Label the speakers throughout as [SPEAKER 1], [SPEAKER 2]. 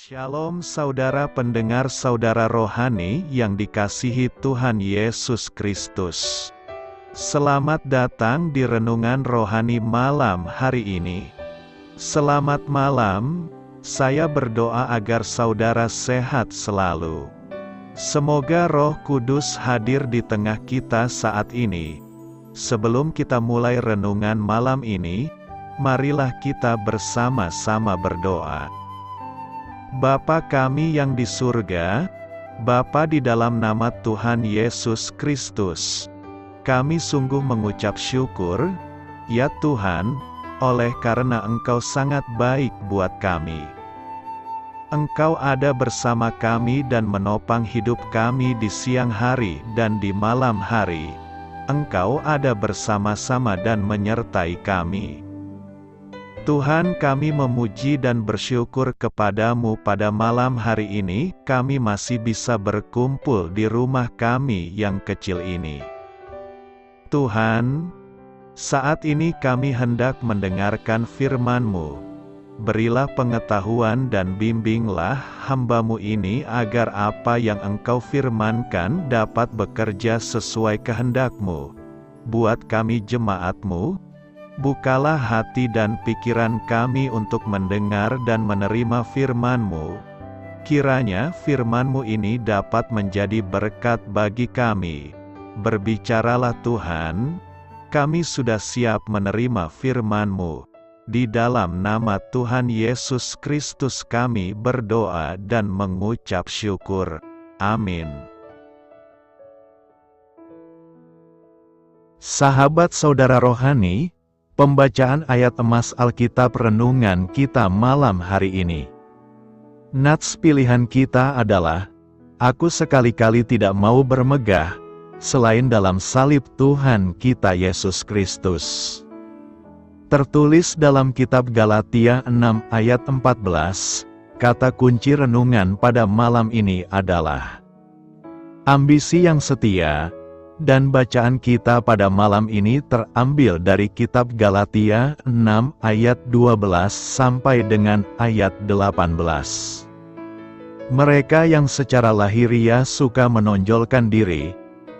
[SPEAKER 1] Shalom saudara pendengar saudara rohani yang dikasihi Tuhan Yesus Kristus. Selamat datang di Renungan Rohani malam hari ini. Selamat malam, saya berdoa agar saudara sehat selalu. Semoga Roh Kudus hadir di tengah kita saat ini. Sebelum kita mulai renungan malam ini, marilah kita bersama-sama berdoa. Bapa kami yang di surga, Bapa di dalam nama Tuhan Yesus Kristus, kami sungguh mengucap syukur, ya Tuhan, oleh karena Engkau sangat baik buat kami. Engkau ada bersama kami dan menopang hidup kami di siang hari dan di malam hari. Engkau ada bersama-sama dan menyertai kami. Tuhan, kami memuji dan bersyukur kepadamu pada malam hari ini, kami masih bisa berkumpul di rumah kami yang kecil ini. Tuhan, saat ini kami hendak mendengarkan firman-Mu. Berilah pengetahuan dan bimbinglah hamba-Mu ini agar apa yang Engkau firmankan dapat bekerja sesuai kehendak-Mu. Buat kami jemaat-Mu, bukalah hati dan pikiran kami untuk mendengar dan menerima firman-Mu. Kiranya firman-Mu ini dapat menjadi berkat bagi kami. Berbicaralah Tuhan, kami sudah siap menerima firman-Mu. Di dalam nama Tuhan Yesus Kristus kami berdoa dan mengucap syukur. Amin. Sahabat saudara rohani, pembacaan ayat emas Alkitab renungan kita malam hari ini. Nats pilihan kita adalah, aku sekali-kali tidak mau bermegah, selain dalam salib Tuhan kita Yesus Kristus. Tertulis dalam kitab Galatia 6 ayat 14, kata kunci renungan pada malam ini adalah ambisi yang setia. Dan bacaan kita pada malam ini terambil dari kitab Galatia 6 ayat 12 sampai dengan ayat 18. Mereka yang secara lahiriah suka menonjolkan diri,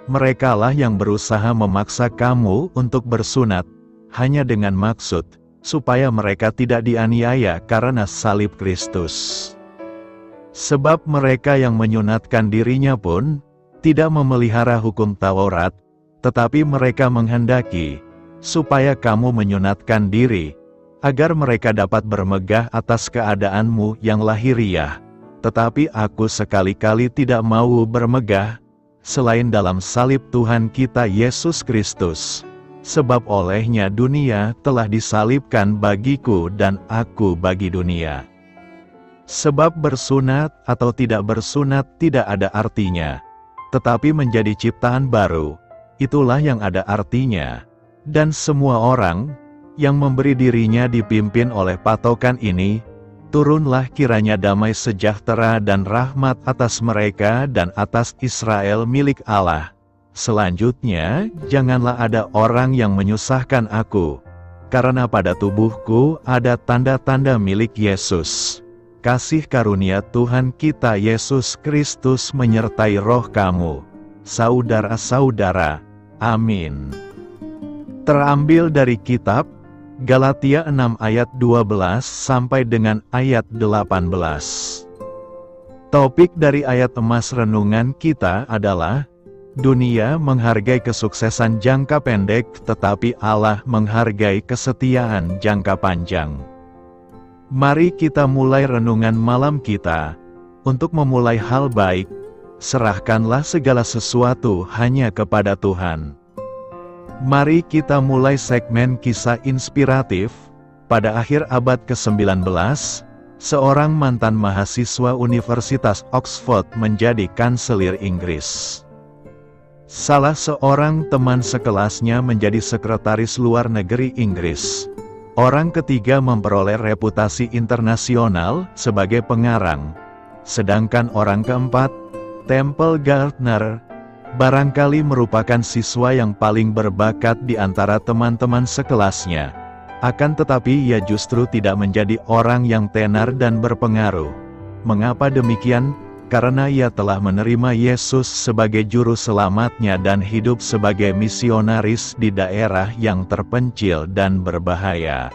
[SPEAKER 1] merekalah yang berusaha memaksa kamu untuk bersunat, hanya dengan maksud, supaya mereka tidak dianiaya karena salib Kristus. Sebab mereka yang menyunatkan dirinya pun tidak memelihara hukum Taurat, tetapi mereka menghendaki, supaya kamu menyunatkan diri, agar mereka dapat bermegah atas keadaanmu yang lahiriah. Tetapi aku sekali-kali tidak mau bermegah, selain dalam salib Tuhan kita Yesus Kristus. Sebab olehnya dunia telah disalibkan bagiku dan aku bagi dunia. Sebab bersunat atau tidak bersunat tidak ada artinya, tetapi menjadi ciptaan baru, itulah yang ada artinya. Dan semua orang, yang memberi dirinya dipimpin oleh patokan ini, turunlah kiranya damai sejahtera dan rahmat atas mereka dan atas Israel milik Allah. Selanjutnya, janganlah ada orang yang menyusahkan aku, karena pada tubuhku ada tanda-tanda milik Yesus. Kasih karunia Tuhan kita Yesus Kristus menyertai roh kamu, saudara-saudara. Amin. Terambil dari kitab Galatia 6 ayat 12 sampai dengan ayat 18. Topik dari ayat emas renungan kita adalah, dunia menghargai kesuksesan jangka pendek, tetapi Allah menghargai kesetiaan jangka panjang. Mari kita mulai renungan malam kita. Untuk memulai hal baik, serahkanlah segala sesuatu hanya kepada Tuhan. Mari kita mulai segmen kisah inspiratif. Pada akhir abad ke-19, seorang mantan mahasiswa Universitas Oxford menjadi kanselir Inggris. Salah seorang teman sekelasnya menjadi sekretaris luar negeri Inggris. Orang ketiga memperoleh reputasi internasional sebagai pengarang. Sedangkan orang keempat, Temple Gardner, barangkali merupakan siswa yang paling berbakat di antara teman-teman sekelasnya. Akan tetapi ia justru tidak menjadi orang yang tenar dan berpengaruh. Mengapa demikian? Karena ia telah menerima Yesus sebagai juru selamatnya dan hidup sebagai misionaris di daerah yang terpencil dan berbahaya.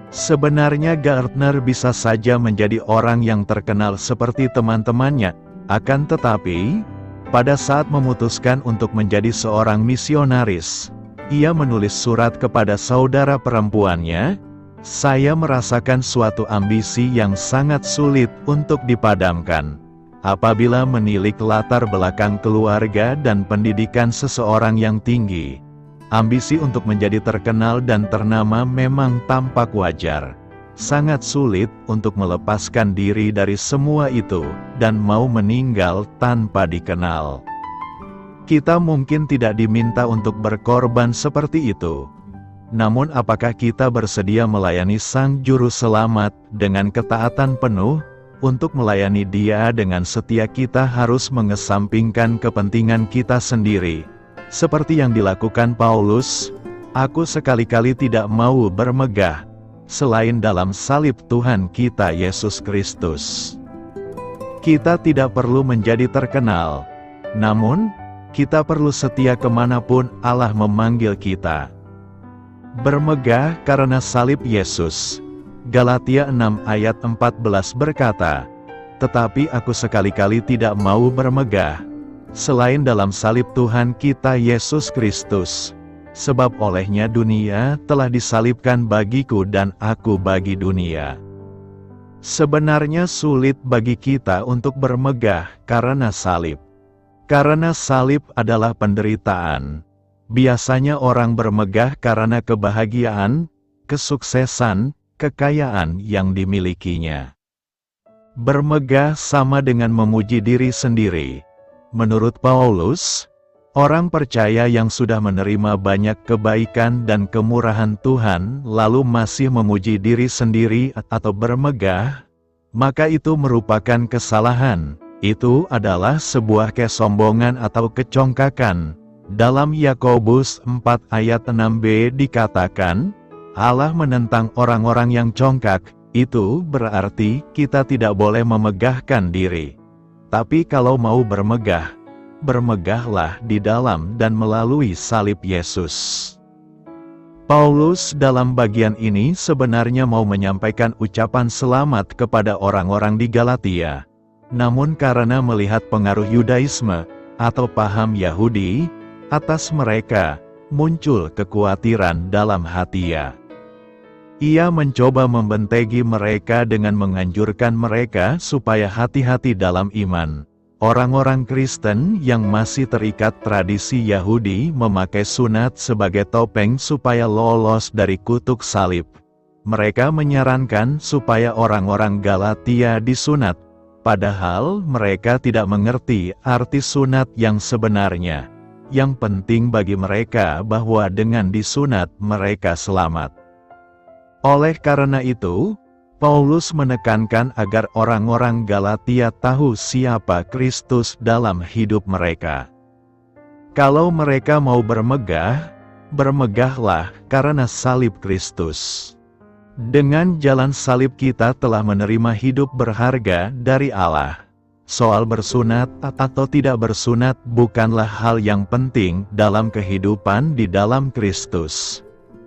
[SPEAKER 1] Sebenarnya Gardner bisa saja menjadi orang yang terkenal seperti teman-temannya, akan tetapi, pada saat memutuskan untuk menjadi seorang misionaris, ia menulis surat kepada saudara perempuannya, "Saya merasakan suatu ambisi yang sangat sulit untuk dipadamkan. Apabila menilik latar belakang keluarga dan pendidikan seseorang yang tinggi, ambisi untuk menjadi terkenal dan ternama memang tampak wajar. Sangat sulit untuk melepaskan diri dari semua itu, dan mau meninggal tanpa dikenal." Kita mungkin tidak diminta untuk berkorban seperti itu. Namun apakah kita bersedia melayani Sang Juru Selamat dengan ketaatan penuh? Untuk melayani Dia dengan setia kita harus mengesampingkan kepentingan kita sendiri. Seperti yang dilakukan Paulus, "Aku sekali-kali tidak mau bermegah selain dalam salib Tuhan kita Yesus Kristus." Kita tidak perlu menjadi terkenal, namun kita perlu setia kemanapun Allah memanggil kita. Bermegah karena salib Yesus. Galatia 6 ayat 14 berkata, "Tetapi aku sekali-kali tidak mau bermegah selain dalam salib Tuhan kita Yesus Kristus. Sebab olehnya dunia telah disalibkan bagiku dan aku bagi dunia." Sebenarnya sulit bagi kita untuk bermegah karena salib. Karena salib adalah penderitaan. Biasanya orang bermegah karena kebahagiaan, kesuksesan, kekayaan yang dimilikinya. Bermegah sama dengan memuji diri sendiri. Menurut Paulus, orang percaya yang sudah menerima banyak kebaikan dan kemurahan Tuhan lalu masih memuji diri sendiri atau bermegah, maka itu merupakan kesalahan. Itu adalah sebuah kesombongan atau kecongkakan. Dalam Yakobus 4 ayat 6b dikatakan, Allah menentang orang-orang yang congkak. Itu berarti kita tidak boleh memegahkan diri. Tapi kalau mau bermegah, bermegahlah di dalam dan melalui salib Yesus. Paulus dalam bagian ini sebenarnya mau menyampaikan ucapan selamat kepada orang-orang di Galatia. Namun karena melihat pengaruh Yudaisme atau paham Yahudi atas mereka, muncul kekhawatiran dalam hatinya. Ia mencoba membentengi mereka dengan menganjurkan mereka supaya hati-hati dalam iman. Orang-orang Kristen yang masih terikat tradisi Yahudi memakai sunat sebagai topeng supaya lolos dari kutuk salib. Mereka menyarankan supaya orang-orang Galatia disunat, padahal mereka tidak mengerti arti sunat yang sebenarnya. Yang penting bagi mereka bahwa dengan disunat mereka selamat. Oleh karena itu, Paulus menekankan agar orang-orang Galatia tahu siapa Kristus dalam hidup mereka. Kalau mereka mau bermegah, bermegahlah karena salib Kristus. Dengan jalan salib kita telah menerima hidup berharga dari Allah. Soal bersunat atau tidak bersunat bukanlah hal yang penting dalam kehidupan di dalam Kristus.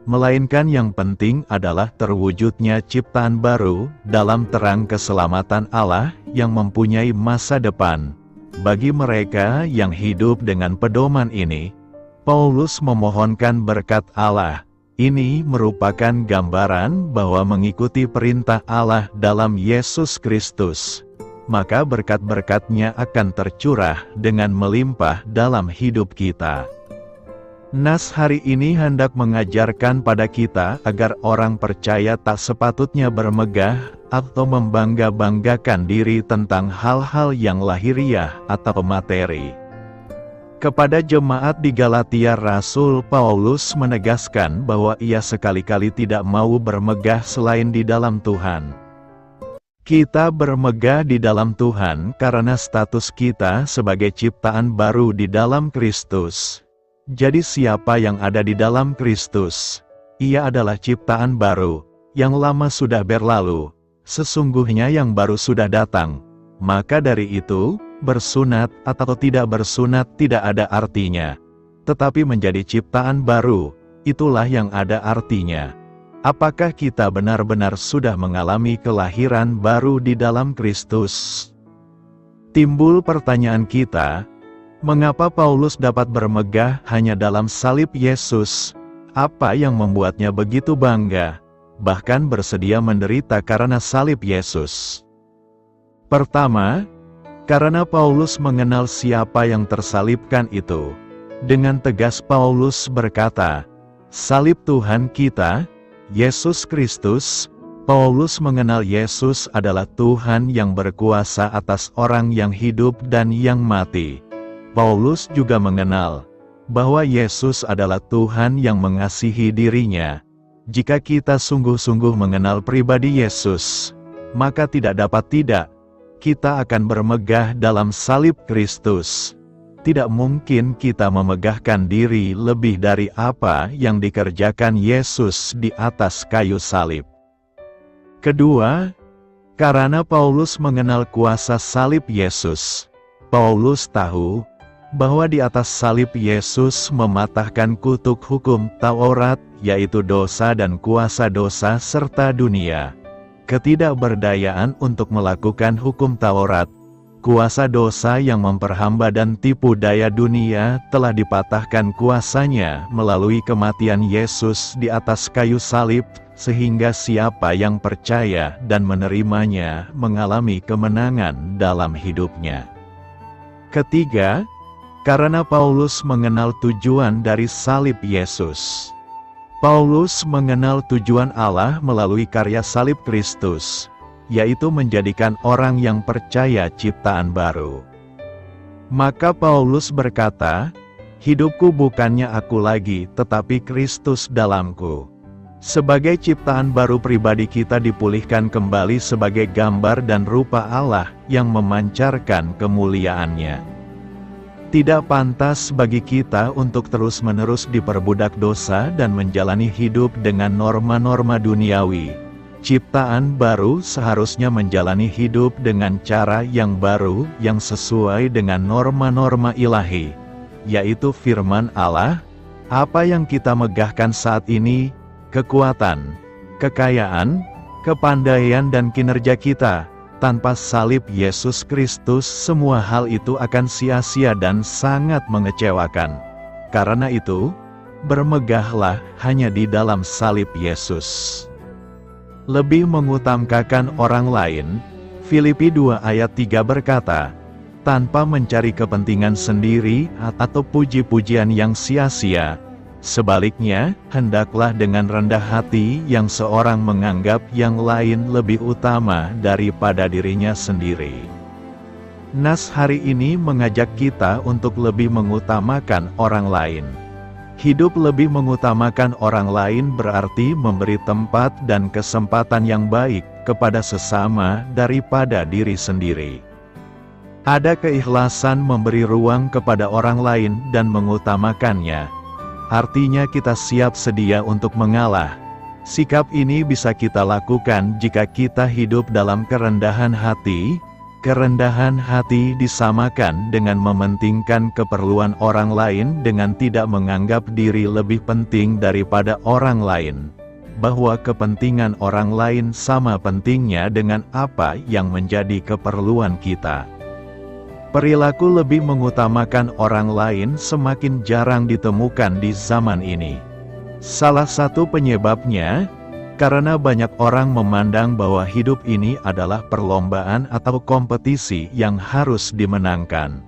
[SPEAKER 1] Melainkan yang penting adalah terwujudnya ciptaan baru dalam terang keselamatan Allah yang mempunyai masa depan. Bagi mereka yang hidup dengan pedoman ini, Paulus memohonkan berkat Allah. Ini merupakan gambaran bahwa mengikuti perintah Allah dalam Yesus Kristus, maka berkat-berkat-Nya akan tercurah dengan melimpah dalam hidup kita. Nas hari ini hendak mengajarkan pada kita agar orang percaya tak sepatutnya bermegah atau membangga-banggakan diri tentang hal-hal yang lahiriah atau materi. Kepada jemaat di Galatia, Rasul Paulus menegaskan bahwa ia sekali-kali tidak mau bermegah selain di dalam Tuhan. Kita bermegah di dalam Tuhan karena status kita sebagai ciptaan baru di dalam Kristus. Jadi siapa yang ada di dalam Kristus, ia adalah ciptaan baru, yang lama sudah berlalu, sesungguhnya yang baru sudah datang. Maka dari itu, bersunat atau tidak bersunat tidak ada artinya. Tetapi menjadi ciptaan baru, itulah yang ada artinya. Apakah kita benar-benar sudah mengalami kelahiran baru di dalam Kristus? Timbul pertanyaan kita, mengapa Paulus dapat bermegah hanya dalam salib Yesus? Apa yang membuatnya begitu bangga, bahkan bersedia menderita karena salib Yesus? Pertama, karena Paulus mengenal siapa yang tersalibkan itu. Dengan tegas Paulus berkata, salib Tuhan kita, Yesus Kristus. Paulus mengenal Yesus adalah Tuhan yang berkuasa atas orang yang hidup dan yang mati. Paulus juga mengenal bahwa Yesus adalah Tuhan yang mengasihi dirinya. Jika kita sungguh-sungguh mengenal pribadi Yesus, maka tidak dapat tidak, kita akan bermegah dalam salib Kristus. Tidak mungkin kita memegahkan diri lebih dari apa yang dikerjakan Yesus di atas kayu salib. Kedua, karena Paulus mengenal kuasa salib Yesus. Paulus tahu bahwa di atas salib Yesus mematahkan kutuk hukum Taurat, yaitu dosa dan kuasa dosa serta dunia. Ketidakberdayaan untuk melakukan hukum Taurat, kuasa dosa yang memperhamba dan tipu daya dunia telah dipatahkan kuasanya melalui kematian Yesus di atas kayu salib, sehingga siapa yang percaya dan menerimanya mengalami kemenangan dalam hidupnya. Ketiga, karena Paulus mengenal tujuan dari salib Yesus. Paulus mengenal tujuan Allah melalui karya salib Kristus, yaitu menjadikan orang yang percaya ciptaan baru. Maka Paulus berkata, hidupku bukannya aku lagi, tetapi Kristus dalamku. Sebagai ciptaan baru, pribadi kita dipulihkan kembali sebagai gambar dan rupa Allah yang memancarkan kemuliaannya. Tidak pantas bagi kita untuk terus-menerus diperbudak dosa dan menjalani hidup dengan norma-norma duniawi. Ciptaan baru seharusnya menjalani hidup dengan cara yang baru yang sesuai dengan norma-norma ilahi, yaitu firman Allah. Apa yang kita megahkan saat ini, kekuatan, kekayaan, kepandaian dan kinerja kita, tanpa salib Yesus Kristus semua hal itu akan sia-sia dan sangat mengecewakan. Karena itu, bermegahlah hanya di dalam salib Yesus. Lebih mengutamakan orang lain, Filipi 2 ayat 3 berkata, tanpa mencari kepentingan sendiri atau puji-pujian yang sia-sia. Sebaliknya, hendaklah dengan rendah hati yang seorang menganggap yang lain lebih utama daripada dirinya sendiri. Nas hari ini mengajak kita untuk lebih mengutamakan orang lain. Hidup lebih mengutamakan orang lain berarti memberi tempat dan kesempatan yang baik kepada sesama daripada diri sendiri. Ada keikhlasan memberi ruang kepada orang lain dan mengutamakannya. Artinya kita siap sedia untuk mengalah. Sikap ini bisa kita lakukan jika kita hidup dalam kerendahan hati. Kerendahan hati disamakan dengan mementingkan keperluan orang lain dengan tidak menganggap diri lebih penting daripada orang lain. Bahwa kepentingan orang lain sama pentingnya dengan apa yang menjadi keperluan kita. Perilaku lebih mengutamakan orang lain semakin jarang ditemukan di zaman ini. Salah satu penyebabnya, karena banyak orang memandang bahwa hidup ini adalah perlombaan atau kompetisi yang harus dimenangkan.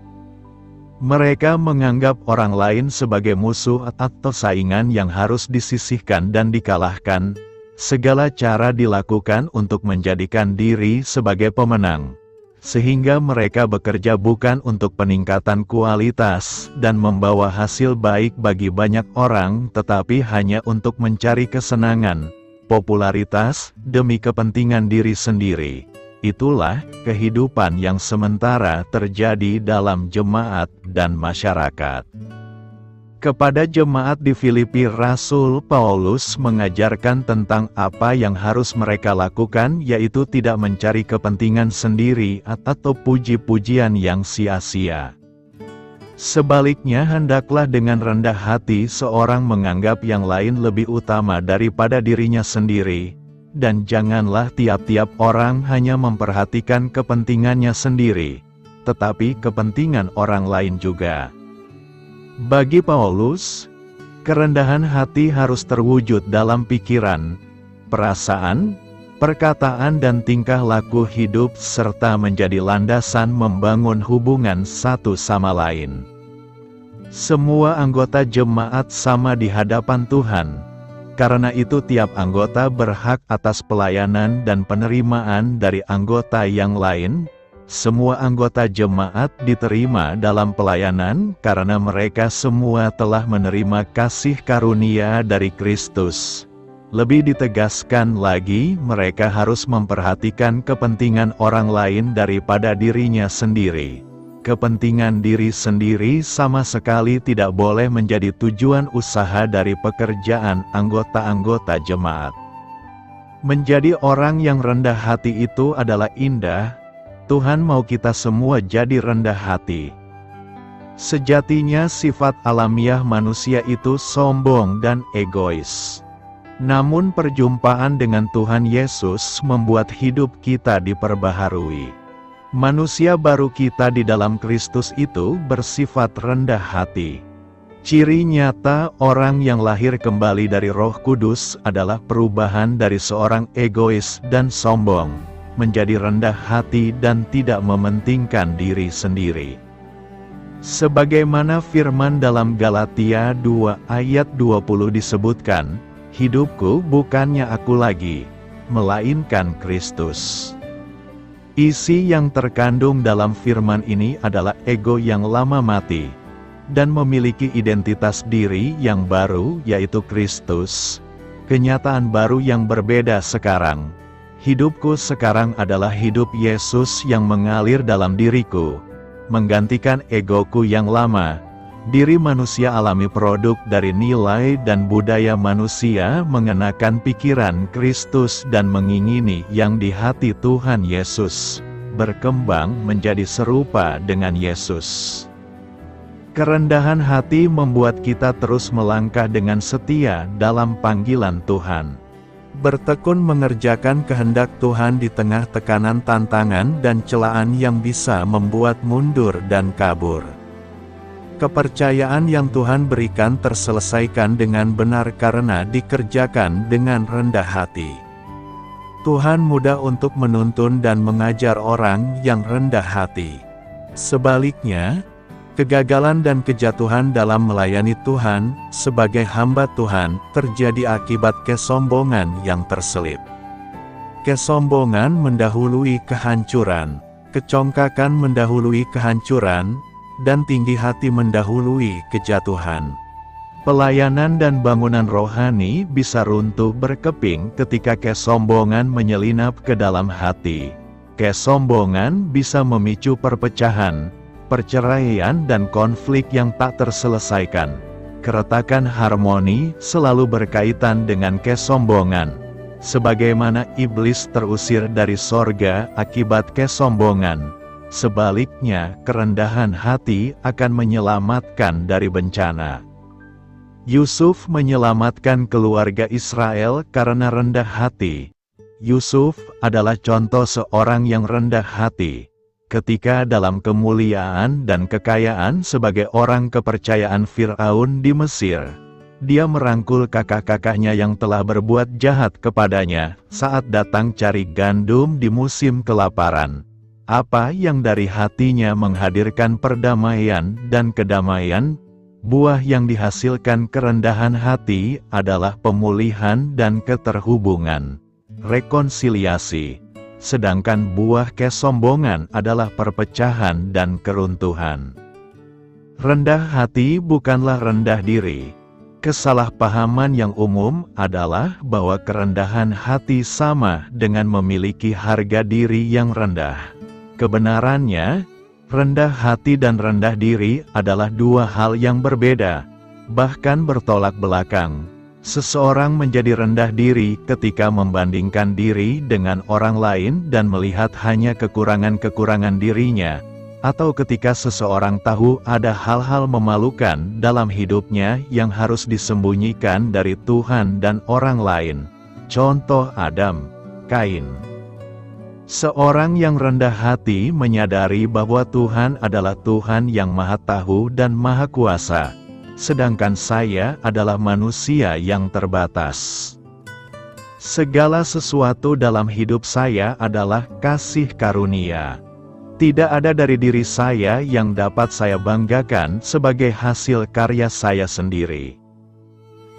[SPEAKER 1] Mereka menganggap orang lain sebagai musuh atau saingan yang harus disisihkan dan dikalahkan. Segala cara dilakukan untuk menjadikan diri sebagai pemenang. Sehingga mereka bekerja bukan untuk peningkatan kualitas dan membawa hasil baik bagi banyak orang, tetapi hanya untuk mencari kesenangan, popularitas, demi kepentingan diri sendiri. Itulah kehidupan yang sementara terjadi dalam jemaat dan masyarakat. Kepada jemaat di Filipi, Rasul Paulus mengajarkan tentang apa yang harus mereka lakukan, yaitu tidak mencari kepentingan sendiri atau puji-pujian yang sia-sia. Sebaliknya, hendaklah dengan rendah hati seorang menganggap yang lain lebih utama daripada dirinya sendiri, dan janganlah tiap-tiap orang hanya memperhatikan kepentingannya sendiri, tetapi kepentingan orang lain juga. Bagi Paulus, kerendahan hati harus terwujud dalam pikiran, perasaan, perkataan dan tingkah laku hidup serta menjadi landasan membangun hubungan satu sama lain. Semua anggota jemaat sama di hadapan Tuhan. Karena itu tiap anggota berhak atas pelayanan dan penerimaan dari anggota yang lain. Semua anggota jemaat diterima dalam pelayanan karena mereka semua telah menerima kasih karunia dari Kristus. Lebih ditegaskan lagi, mereka harus memperhatikan kepentingan orang lain daripada dirinya sendiri. Kepentingan diri sendiri sama sekali tidak boleh menjadi tujuan usaha dari pekerjaan anggota-anggota jemaat. Menjadi orang yang rendah hati itu adalah indah. Tuhan mau kita semua jadi rendah hati. Sejatinya sifat alamiah manusia itu sombong dan egois. Namun perjumpaan dengan Tuhan Yesus membuat hidup kita diperbaharui. Manusia baru kita di dalam Kristus itu bersifat rendah hati. Ciri nyata orang yang lahir kembali dari Roh Kudus adalah perubahan dari seorang egois dan sombong menjadi rendah hati dan tidak mementingkan diri sendiri. Sebagaimana firman dalam Galatia 2 ayat 20 disebutkan, hidupku bukannya aku lagi, melainkan Kristus. Isi yang terkandung dalam firman ini adalah ego yang lama mati, dan memiliki identitas diri yang baru yaitu Kristus. Kenyataan baru yang berbeda sekarang. Hidupku sekarang adalah hidup Yesus yang mengalir dalam diriku, menggantikan egoku yang lama. Diri manusia alami produk dari nilai dan budaya manusia mengenakan pikiran Kristus dan mengingini yang di hati Tuhan Yesus, berkembang menjadi serupa dengan Yesus. Kerendahan hati membuat kita terus melangkah dengan setia dalam panggilan Tuhan. Bertekun mengerjakan kehendak Tuhan di tengah tekanan tantangan dan celaan yang bisa membuat mundur dan kabur. Kepercayaan yang Tuhan berikan terselesaikan dengan benar karena dikerjakan dengan rendah hati. Tuhan mudah untuk menuntun dan mengajar orang yang rendah hati. Sebaliknya, kegagalan dan kejatuhan dalam melayani Tuhan sebagai hamba Tuhan terjadi akibat kesombongan yang terselip. Kesombongan mendahului kehancuran, kecongkakan mendahului kehancuran, dan tinggi hati mendahului kejatuhan. Pelayanan dan bangunan rohani bisa runtuh berkeping ketika kesombongan menyelinap ke dalam hati. Kesombongan bisa memicu perpecahan, perceraian dan konflik yang tak terselesaikan. Keretakan harmoni selalu berkaitan dengan kesombongan. Sebagaimana iblis terusir dari sorga akibat kesombongan, sebaliknya kerendahan hati akan menyelamatkan dari bencana. Yusuf menyelamatkan keluarga Israel karena rendah hati. Yusuf adalah contoh seorang yang rendah hati. Ketika dalam kemuliaan dan kekayaan sebagai orang kepercayaan Firaun di Mesir, dia merangkul kakak-kakaknya yang telah berbuat jahat kepadanya saat datang cari gandum di musim kelaparan. Apa yang dari hatinya menghadirkan perdamaian dan kedamaian, buah yang dihasilkan kerendahan hati adalah pemulihan dan keterhubungan, rekonsiliasi. Sedangkan buah kesombongan adalah perpecahan dan keruntuhan. Rendah hati bukanlah rendah diri. Kesalahpahaman yang umum adalah bahwa kerendahan hati sama dengan memiliki harga diri yang rendah. Kebenarannya, rendah hati dan rendah diri adalah dua hal yang berbeda. bahkan bertolak belakang. Seseorang menjadi rendah diri ketika membandingkan diri dengan orang lain dan melihat hanya kekurangan-kekurangan dirinya, atau ketika seseorang tahu ada hal-hal memalukan dalam hidupnya yang harus disembunyikan dari Tuhan dan orang lain. Contoh Adam, Kain. Seorang yang rendah hati menyadari bahwa Tuhan adalah Tuhan yang Maha Tahu dan Maha Kuasa, sedangkan saya adalah manusia yang terbatas. Segala sesuatu dalam hidup saya adalah kasih karunia. Tidak ada dari diri saya yang dapat saya banggakan sebagai hasil karya saya sendiri.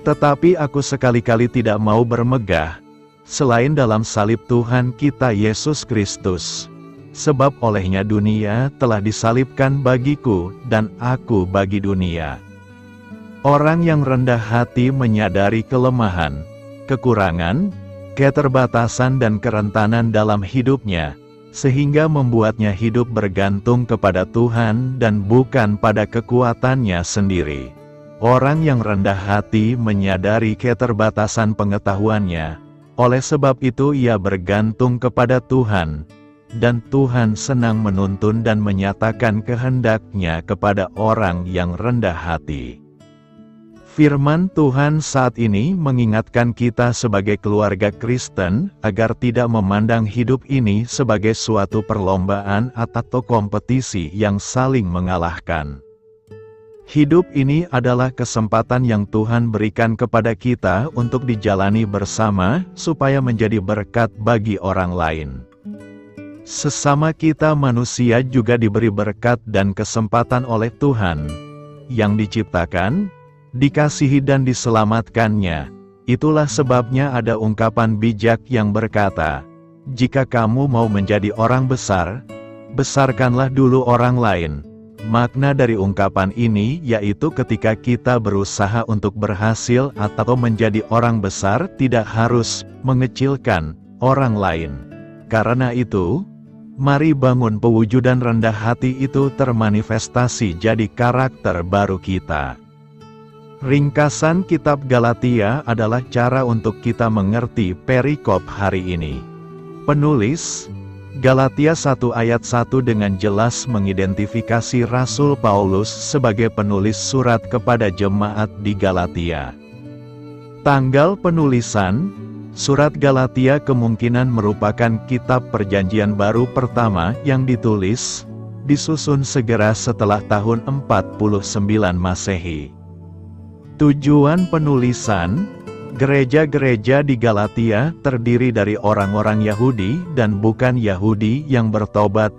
[SPEAKER 1] Tetapi aku sekali-kali tidak mau bermegah, selain dalam salib Tuhan kita Yesus Kristus. Sebab olehnya dunia telah disalibkan bagiku, dan aku bagi dunia. Orang yang rendah hati menyadari kelemahan, kekurangan, keterbatasan dan kerentanan dalam hidupnya, sehingga membuatnya hidup bergantung kepada Tuhan dan bukan pada kekuatannya sendiri. Orang yang rendah hati menyadari keterbatasan pengetahuannya, oleh sebab itu ia bergantung kepada Tuhan, dan Tuhan senang menuntun dan menyatakan kehendak-Nya kepada orang yang rendah hati. Firman Tuhan saat ini mengingatkan kita sebagai keluarga Kristen agar tidak memandang hidup ini sebagai suatu perlombaan atau kompetisi yang saling mengalahkan. Hidup ini adalah kesempatan yang Tuhan berikan kepada kita untuk dijalani bersama supaya menjadi berkat bagi orang lain. Sesama kita manusia juga diberi berkat dan kesempatan oleh Tuhan yang diciptakan, dikasihi dan diselamatkannya. Itulah sebabnya ada ungkapan bijak yang berkata, "Jika kamu mau menjadi orang besar, besarkanlah dulu orang lain." Makna dari ungkapan ini yaitu ketika kita berusaha untuk berhasil atau menjadi orang besar tidak harus mengecilkan orang lain. Karena itu, mari bangun pewujudan rendah hati itu termanifestasi jadi karakter baru kita. Ringkasan kitab Galatia adalah cara untuk kita mengerti perikop hari ini. Penulis, Galatia 1 ayat 1 dengan jelas mengidentifikasi Rasul Paulus sebagai penulis surat kepada jemaat di Galatia. Tanggal penulisan, surat Galatia kemungkinan merupakan kitab perjanjian baru pertama yang disusun segera setelah tahun 49 Masehi. Tujuan penulisan, gereja-gereja di Galatia terdiri dari orang-orang Yahudi dan bukan Yahudi yang bertobat.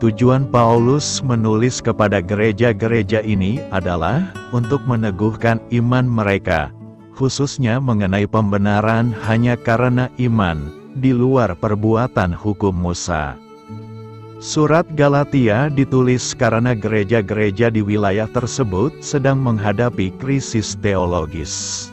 [SPEAKER 1] Tujuan Paulus menulis kepada gereja-gereja ini adalah untuk meneguhkan iman mereka, khususnya mengenai pembenaran hanya karena iman, di luar perbuatan hukum Musa. Surat Galatia ditulis karena gereja-gereja di wilayah tersebut sedang menghadapi krisis teologis.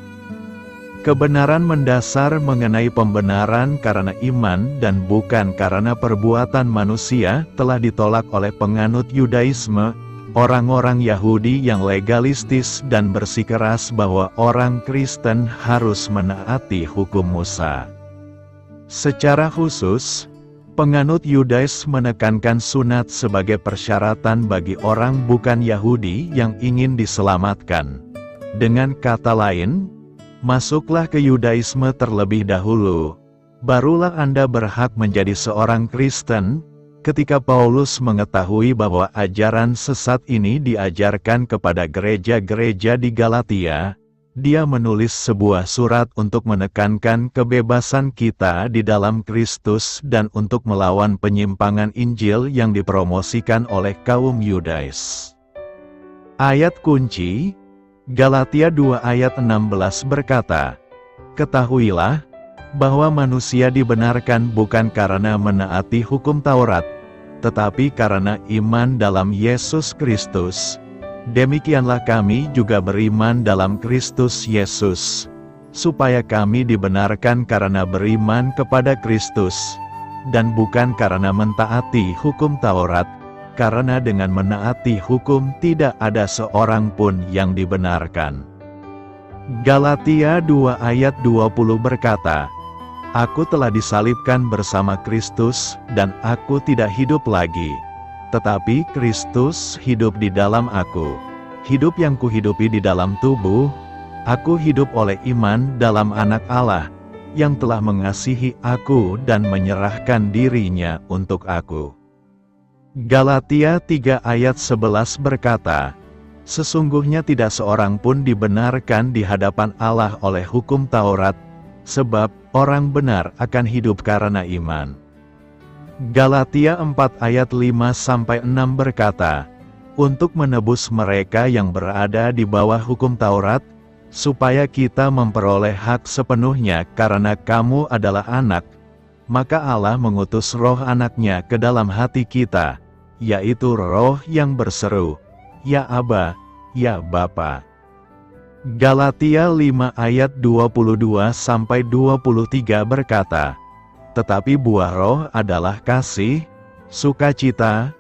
[SPEAKER 1] Kebenaran mendasar mengenai pembenaran karena iman dan bukan karena perbuatan manusia telah ditolak oleh penganut Yudaisme, orang-orang Yahudi yang legalistis dan bersikeras bahwa orang Kristen harus menaati hukum Musa. Secara khusus, penganut Yudais menekankan sunat sebagai persyaratan bagi orang bukan Yahudi yang ingin diselamatkan. Dengan kata lain, masuklah ke Yudaisme terlebih dahulu, barulah Anda berhak menjadi seorang Kristen. Ketika Paulus mengetahui bahwa ajaran sesat ini diajarkan kepada gereja-gereja di Galatia, dia menulis sebuah surat untuk menekankan kebebasan kita di dalam Kristus dan untuk melawan penyimpangan Injil yang dipromosikan oleh kaum Yudais. Ayat kunci, Galatia 2 ayat 16 berkata, "Ketahuilah, bahwa manusia dibenarkan bukan karena menaati hukum Taurat, tetapi karena iman dalam Yesus Kristus. Demikianlah kami juga beriman dalam Kristus Yesus, supaya kami dibenarkan karena beriman kepada Kristus, dan bukan karena mentaati hukum Taurat, karena dengan menaati hukum tidak ada seorang pun yang dibenarkan." Galatia 2 ayat 20 berkata, "Aku telah disalibkan bersama Kristus, dan aku tidak hidup lagi. Tetapi Kristus hidup di dalam aku. Hidup yang kuhidupi di dalam tubuh, aku hidup oleh iman dalam Anak Allah, yang telah mengasihi aku dan menyerahkan dirinya untuk aku." Galatia 3 ayat 11 berkata, "Sesungguhnya tidak seorang pun dibenarkan di hadapan Allah oleh hukum Taurat, sebab orang benar akan hidup karena iman." Galatia 4 ayat 5-6 berkata, "Untuk menebus mereka yang berada di bawah hukum Taurat, supaya kita memperoleh hak sepenuhnya karena kamu adalah anak, maka Allah mengutus roh anaknya ke dalam hati kita, yaitu roh yang berseru, 'Ya Aba, ya Bapa.'" Galatia 5 ayat 22-23 berkata, "Tetapi buah roh adalah kasih, sukacita,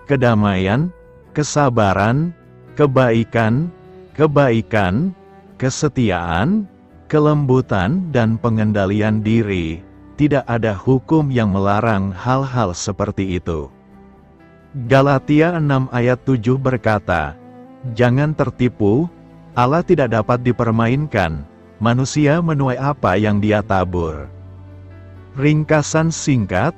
[SPEAKER 1] kedamaian, kesabaran, kebaikan, kesetiaan, kelembutan dan pengendalian diri. Tidak ada hukum yang melarang hal-hal seperti itu." Galatia 6 ayat 7 berkata, "Jangan tertipu, Allah tidak dapat dipermainkan, manusia menuai apa yang dia tabur." Ringkasan singkat,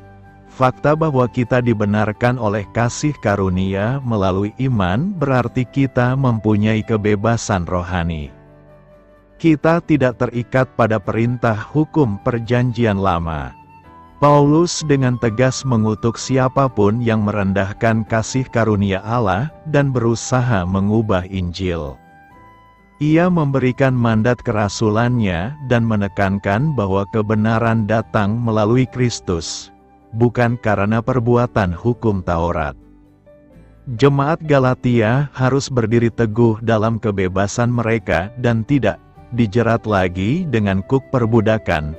[SPEAKER 1] fakta bahwa kita dibenarkan oleh kasih karunia melalui iman berarti kita mempunyai kebebasan rohani. Kita tidak terikat pada perintah hukum perjanjian lama. Paulus dengan tegas mengutuk siapapun yang merendahkan kasih karunia Allah dan berusaha mengubah Injil. Ia memberikan mandat kerasulannya dan menekankan bahwa kebenaran datang melalui Kristus, bukan karena perbuatan hukum Taurat. Jemaat Galatia harus berdiri teguh dalam kebebasan mereka dan tidak dijerat lagi dengan kuk perbudakan,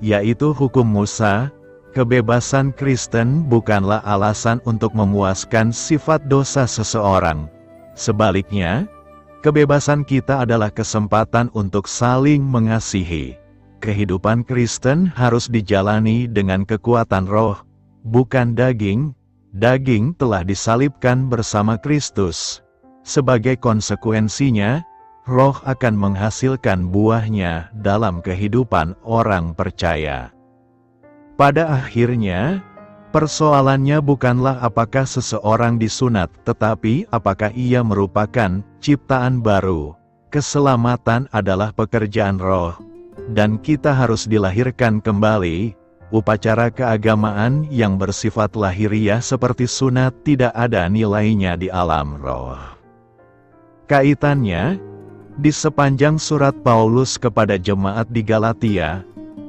[SPEAKER 1] yaitu hukum Musa. Kebebasan Kristen bukanlah alasan untuk memuaskan sifat dosa seseorang. Sebaliknya, kebebasan kita adalah kesempatan untuk saling mengasihi. Kehidupan Kristen harus dijalani dengan kekuatan roh, bukan daging. Daging telah disalibkan bersama Kristus. Sebagai konsekuensinya, roh akan menghasilkan buahnya dalam kehidupan orang percaya. Pada akhirnya, persoalannya bukanlah apakah seseorang disunat, tetapi apakah ia merupakan ciptaan baru. Keselamatan adalah pekerjaan roh, dan kita harus dilahirkan kembali. Upacara keagamaan yang bersifat lahiriah seperti sunat tidak ada nilainya di alam roh. Kaitannya, di sepanjang surat Paulus kepada jemaat di Galatia,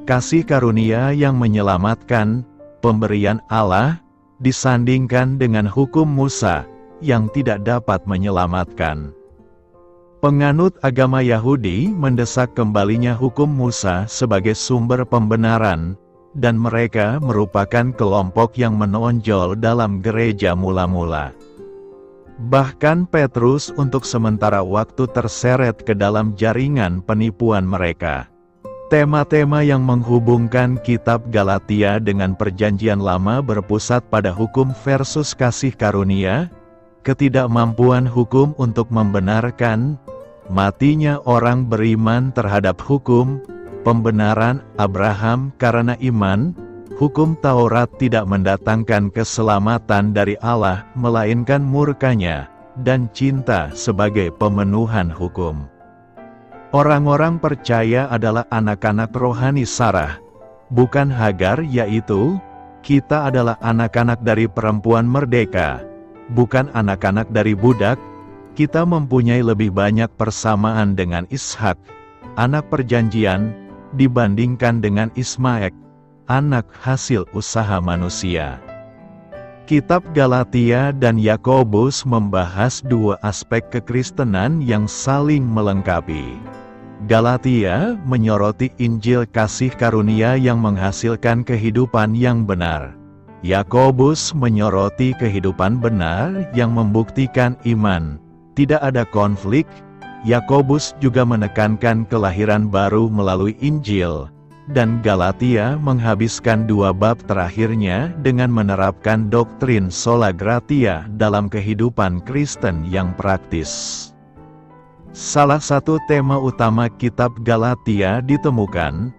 [SPEAKER 1] kasih karunia yang menyelamatkan, pemberian Allah, disandingkan dengan hukum Musa, yang tidak dapat menyelamatkan. Penganut agama Yahudi mendesak kembalinya hukum Musa sebagai sumber pembenaran, dan mereka merupakan kelompok yang menonjol dalam gereja mula-mula. Bahkan Petrus untuk sementara waktu terseret ke dalam jaringan penipuan mereka. Tema-tema yang menghubungkan kitab Galatia dengan perjanjian lama berpusat pada hukum versus kasih karunia, ketidakmampuan hukum untuk membenarkan, matinya orang beriman terhadap hukum, pembenaran Abraham karena iman, hukum Taurat tidak mendatangkan keselamatan dari Allah melainkan murkanya, dan cinta sebagai pemenuhan hukum. Orang-orang percaya adalah anak-anak rohani Sarah, bukan Hagar, yaitu, kita adalah anak-anak dari perempuan merdeka, bukan anak-anak dari budak. Kita mempunyai lebih banyak persamaan dengan Ishak, anak perjanjian, dibandingkan dengan Ismail, anak hasil usaha manusia. Kitab Galatia dan Yakobus membahas dua aspek kekristenan yang saling melengkapi. Galatia menyoroti Injil kasih karunia yang menghasilkan kehidupan yang benar. Yakobus menyoroti kehidupan benar yang membuktikan iman. Tidak ada konflik. Yakobus juga menekankan kelahiran baru melalui Injil, dan Galatia menghabiskan 2 bab terakhirnya dengan menerapkan doktrin sola gratia dalam kehidupan Kristen yang praktis. Salah satu tema utama kitab Galatia ditemukan,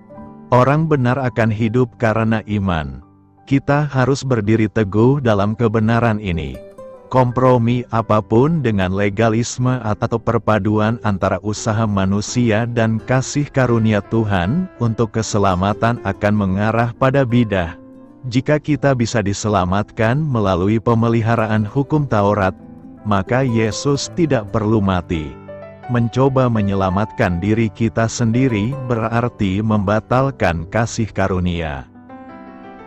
[SPEAKER 1] orang benar akan hidup karena iman. Kita harus berdiri teguh dalam kebenaran ini. Kompromi apapun dengan legalisme atau perpaduan antara usaha manusia dan kasih karunia Tuhan untuk keselamatan akan mengarah pada bidah. Jika kita bisa diselamatkan melalui pemeliharaan hukum Taurat, maka Yesus tidak perlu mati. Mencoba menyelamatkan diri kita sendiri berarti membatalkan kasih karunia.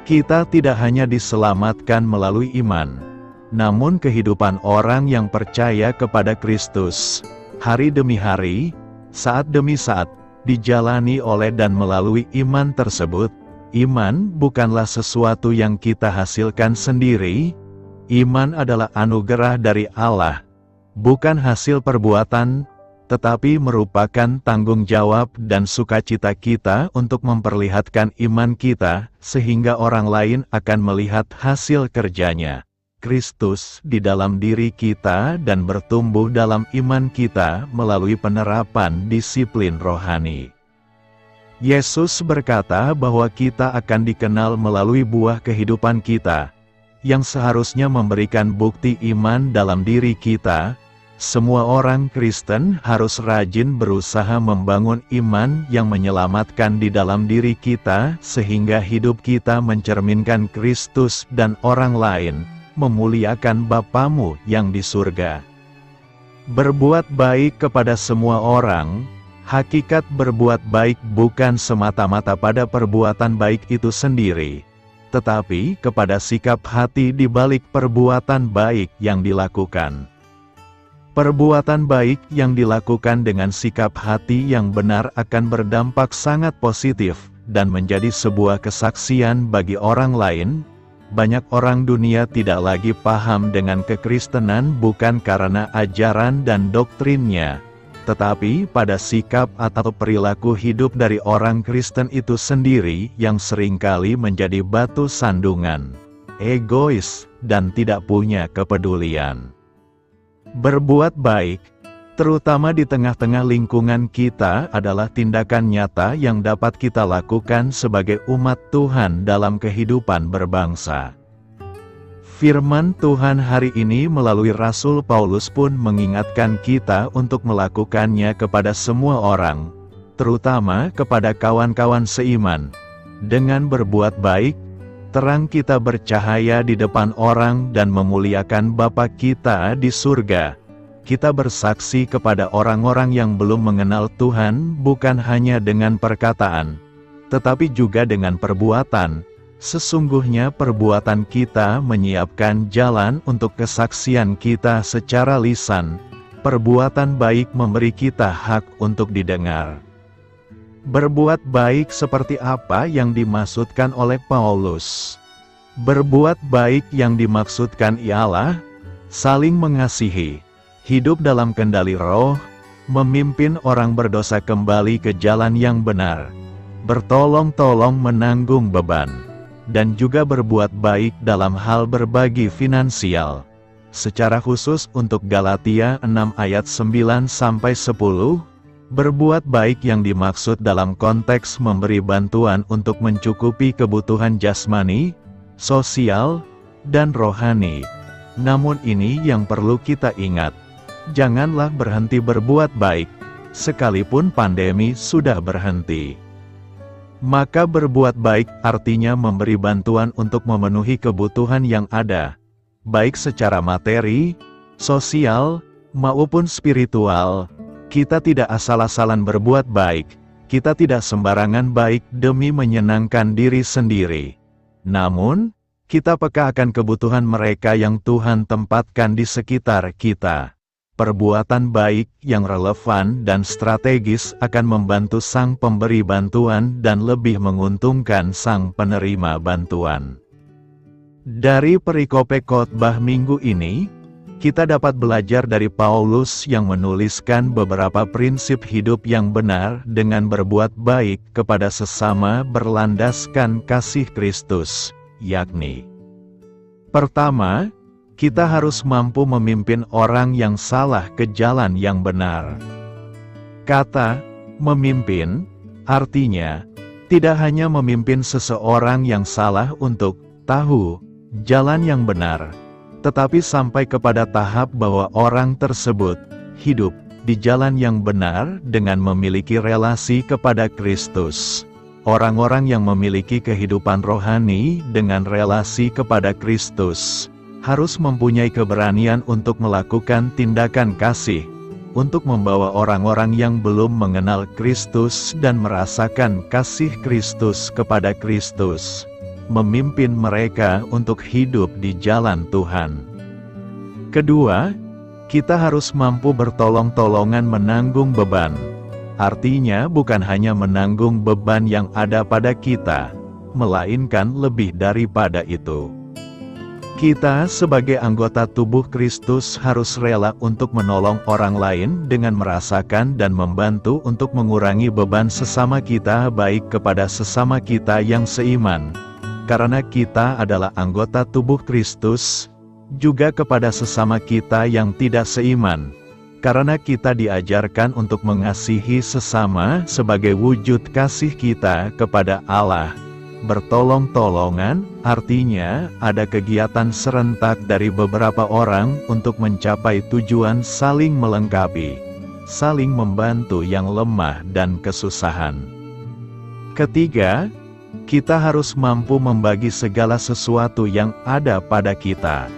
[SPEAKER 1] Kita tidak hanya diselamatkan melalui iman, namun kehidupan orang yang percaya kepada Kristus, hari demi hari, saat demi saat, dijalani oleh dan melalui iman tersebut. Iman bukanlah sesuatu yang kita hasilkan sendiri. Iman adalah anugerah dari Allah, bukan hasil perbuatan, tetapi merupakan tanggung jawab dan sukacita kita untuk memperlihatkan iman kita, sehingga orang lain akan melihat hasil kerjanya. Kristus di dalam diri kita dan bertumbuh dalam iman kita melalui penerapan disiplin rohani. Yesus berkata bahwa kita akan dikenal melalui buah kehidupan kita, yang seharusnya memberikan bukti iman dalam diri kita. Semua orang Kristen harus rajin berusaha membangun iman yang menyelamatkan di dalam diri kita, sehingga hidup kita mencerminkan Kristus dan orang lain, memuliakan Bapamu yang di surga. Berbuat baik kepada semua orang. Hakikat berbuat baik bukan semata-mata pada perbuatan baik itu sendiri, tetapi kepada sikap hati di balik perbuatan baik yang dilakukan. Perbuatan baik yang dilakukan dengan sikap hati yang benar akan berdampak sangat positif, dan menjadi sebuah kesaksian bagi orang lain. Banyak orang dunia tidak lagi paham dengan kekristenan bukan karena ajaran dan doktrinnya, tetapi pada sikap atau perilaku hidup dari orang Kristen itu sendiri yang seringkali menjadi batu sandungan, egois, dan tidak punya kepedulian. Berbuat baik, terutama di tengah-tengah lingkungan kita, adalah tindakan nyata yang dapat kita lakukan sebagai umat Tuhan dalam kehidupan berbangsa. Firman Tuhan hari ini melalui Rasul Paulus pun mengingatkan kita untuk melakukannya kepada semua orang, terutama kepada kawan-kawan seiman. Dengan berbuat baik, terang kita bercahaya di depan orang dan memuliakan Bapa kita di surga. Kita bersaksi kepada orang-orang yang belum mengenal Tuhan bukan hanya dengan perkataan, tetapi juga dengan perbuatan. Sesungguhnya perbuatan kita menyiapkan jalan untuk kesaksian kita secara lisan. Perbuatan baik memberi kita hak untuk didengar. Berbuat baik seperti apa yang dimaksudkan oleh Paulus? Berbuat baik yang dimaksudkan ialah saling mengasihi, hidup dalam kendali roh, memimpin orang berdosa kembali ke jalan yang benar, bertolong-tolong menanggung beban, dan juga berbuat baik dalam hal berbagi finansial. Secara khusus untuk Galatia 6 ayat 9-10, berbuat baik yang dimaksud dalam konteks memberi bantuan untuk mencukupi kebutuhan jasmani, sosial, dan rohani. Namun ini yang perlu kita ingat. Janganlah berhenti berbuat baik, sekalipun pandemi sudah berhenti. Maka berbuat baik artinya memberi bantuan untuk memenuhi kebutuhan yang ada, baik secara materi, sosial, maupun spiritual. Kita tidak asal-asalan berbuat baik, kita tidak sembarangan baik demi menyenangkan diri sendiri. Namun, kita peka akan kebutuhan mereka yang Tuhan tempatkan di sekitar kita. Perbuatan baik yang relevan dan strategis akan membantu sang pemberi bantuan dan lebih menguntungkan sang penerima bantuan. Dari perikope khotbah minggu ini, Kita dapat belajar dari Paulus yang menuliskan beberapa prinsip hidup yang benar dengan berbuat baik kepada sesama berlandaskan kasih Kristus, yakni: pertama, kita harus mampu memimpin orang yang salah ke jalan yang benar. Kata memimpin artinya tidak hanya memimpin seseorang yang salah untuk tahu jalan yang benar, tetapi sampai kepada tahap bahwa orang tersebut hidup di jalan yang benar dengan memiliki relasi kepada Kristus. Orang-orang yang memiliki kehidupan rohani dengan relasi kepada Kristus harus mempunyai keberanian untuk melakukan tindakan kasih, untuk membawa orang-orang yang belum mengenal Kristus dan merasakan kasih Kristus kepada Kristus, memimpin mereka untuk hidup di jalan Tuhan. Kedua, kita harus mampu bertolong-tolongan menanggung beban. Artinya bukan hanya menanggung beban yang ada pada kita, melainkan lebih daripada itu. Kita sebagai anggota tubuh Kristus harus rela untuk menolong orang lain dengan merasakan dan membantu untuk mengurangi beban sesama kita, baik kepada sesama kita yang seiman, karena kita adalah anggota tubuh Kristus, juga kepada sesama kita yang tidak seiman, karena kita diajarkan untuk mengasihi sesama sebagai wujud kasih kita kepada Allah. Bertolong-tolongan artinya ada kegiatan serentak dari beberapa orang untuk mencapai tujuan saling melengkapi, saling membantu yang lemah dan kesusahan. Ketiga, kita harus mampu membagi segala sesuatu yang ada pada kita.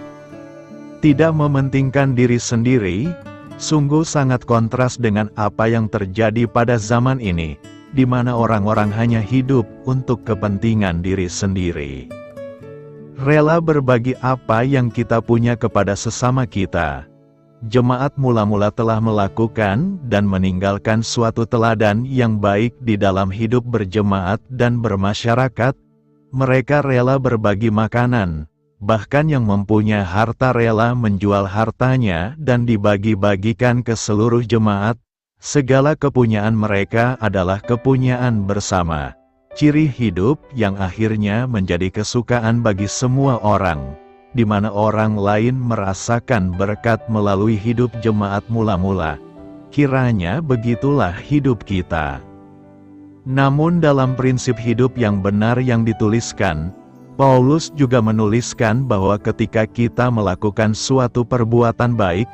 [SPEAKER 1] Tidak mementingkan diri sendiri, sungguh sangat kontras dengan apa yang terjadi pada zaman ini, di mana orang-orang hanya hidup untuk kepentingan diri sendiri. Rela berbagi apa yang kita punya kepada sesama kita. Jemaat mula-mula telah melakukan dan meninggalkan suatu teladan yang baik di dalam hidup berjemaat dan bermasyarakat. Mereka rela berbagi makanan, bahkan yang mempunyai harta rela menjual hartanya dan dibagi-bagikan ke seluruh jemaat. Segala kepunyaan mereka adalah kepunyaan bersama. Ciri hidup yang akhirnya menjadi kesukaan bagi semua orang, di mana orang lain merasakan berkat melalui hidup jemaat mula-mula. Kiranya begitulah hidup kita. Namun dalam prinsip hidup yang benar yang dituliskan, Paulus juga menuliskan bahwa ketika kita melakukan suatu perbuatan baik,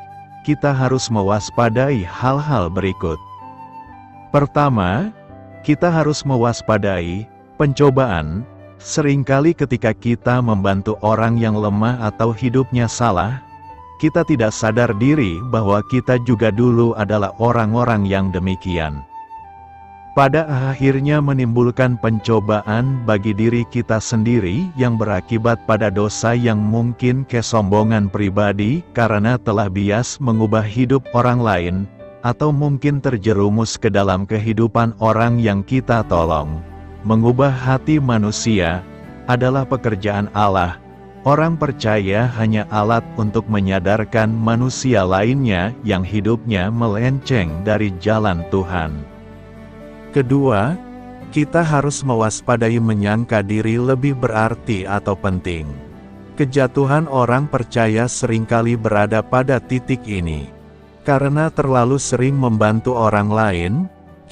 [SPEAKER 1] kita harus mewaspadai hal-hal berikut. Pertama, kita harus mewaspadai pencobaan. Seringkali ketika kita membantu orang yang lemah atau hidupnya salah, kita tidak sadar diri bahwa kita juga dulu adalah orang-orang yang demikian. Pada akhirnya menimbulkan pencobaan bagi diri kita sendiri yang berakibat pada dosa yang mungkin kesombongan pribadi karena telah bias mengubah hidup orang lain, atau mungkin terjerumus ke dalam kehidupan orang yang kita tolong. Mengubah hati manusia adalah pekerjaan Allah. Orang percaya hanya alat untuk menyadarkan manusia lainnya yang hidupnya melenceng dari jalan Tuhan. Kedua, kita harus mewaspadai menyangka diri lebih berarti atau penting. Kejatuhan orang percaya seringkali berada pada titik ini. Karena terlalu sering membantu orang lain,